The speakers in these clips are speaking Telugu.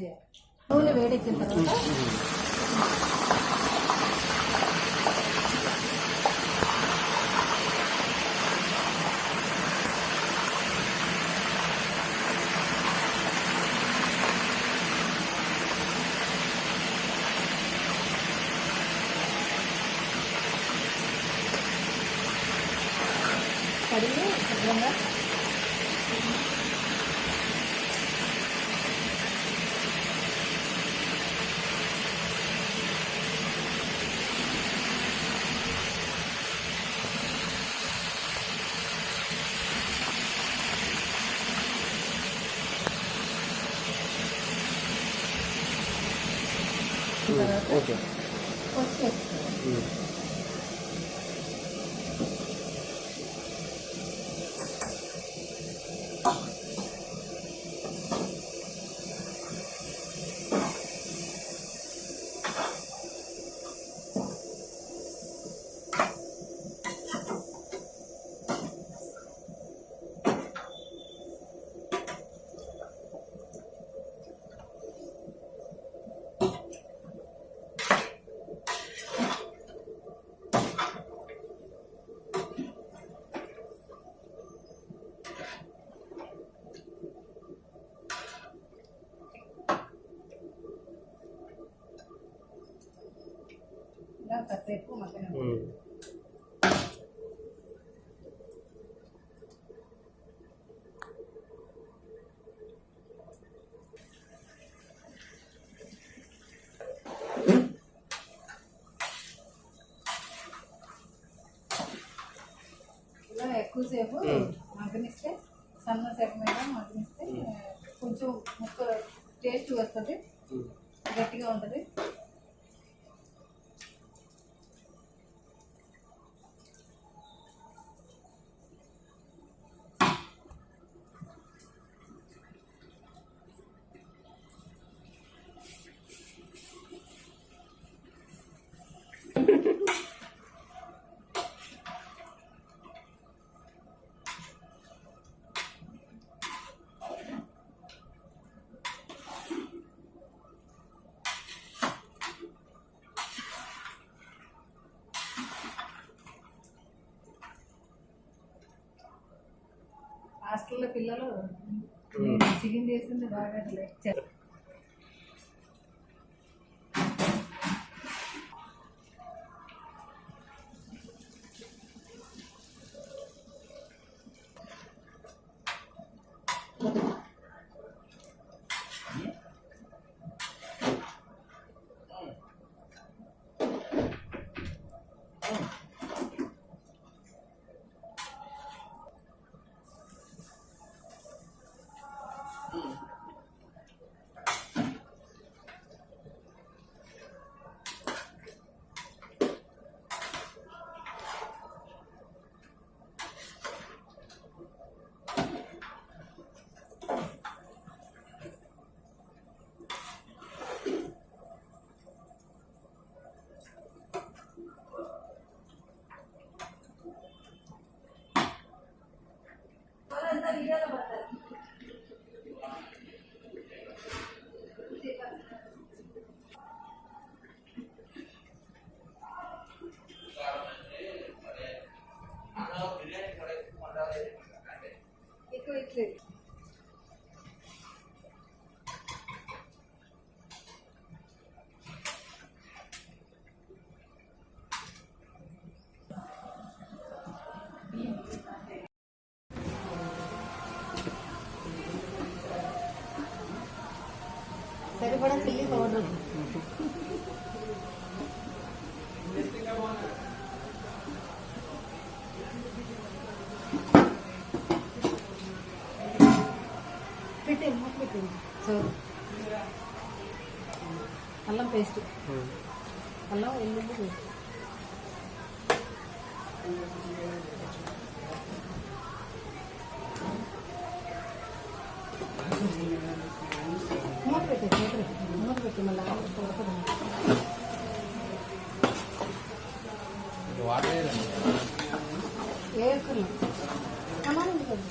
చేయాలి. నూనె వేడెక్కిన తర్వాత కడిగి శుభ్రంగా ఓకే వచ్చేస్తుంది. కాసేపు మగ్గన ఇలా ఎక్కువసేపు మగ్గనిస్తే సన్న సెగ మీద మగ్గనిస్తే కొంచెం ముక్క టేస్ట్ వస్తుంది, గట్టిగా ఉంటుంది. హాస్టల్లో పిల్లలు చికెన్ చేసింది బాగా లైక్ సరిపడా చిల్లీ పౌడర్ పెట్టింది. సో అల్లం పేస్ట్, అల్లం వెల్లుల్లి పేస్ట్, మూత పెట్టి మళ్ళీ వేసుకున్నాం సమానం కదా.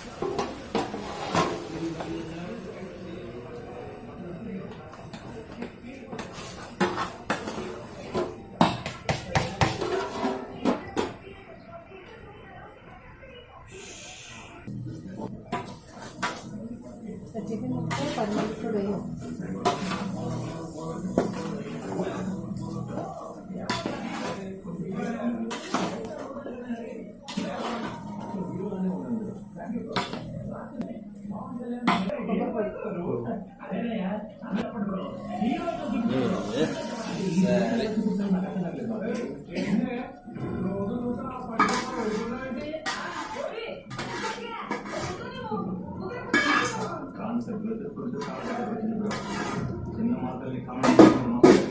చికెన్ ముక్క 10 నిమిషాలు వేయం. చిన్న మాటల్ని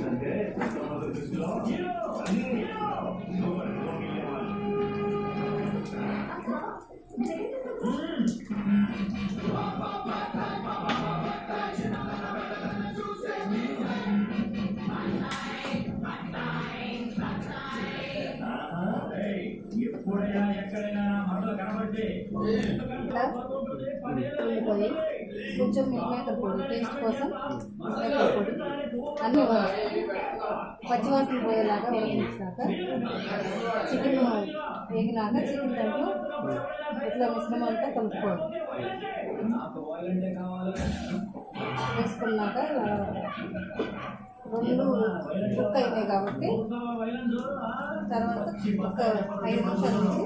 అంటే దృష్టిలో ఎప్పుడైనా ఎక్కడైనా మాటలు కనబడితే ఉల్లిపోయి కొంచెం మేకల పొడి టేస్ట్ కోసం మేకల పొడి అన్నీ పచ్చివాసన పోయేలాగా ఉడికించాక చికెన్ వేగినాక చికెన్ దాంట్లో ఇట్లా మిశ్రమం అంతా కలుపుకోవాలి. వేసుకున్నాక 2 కుక్ అయినాయి కాబట్టి తర్వాత ఒక 5 నిమిషాల నుంచి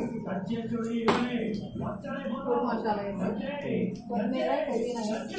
పొడి మసాలా వేసి కొత్తిమీర పుదీనా వేసి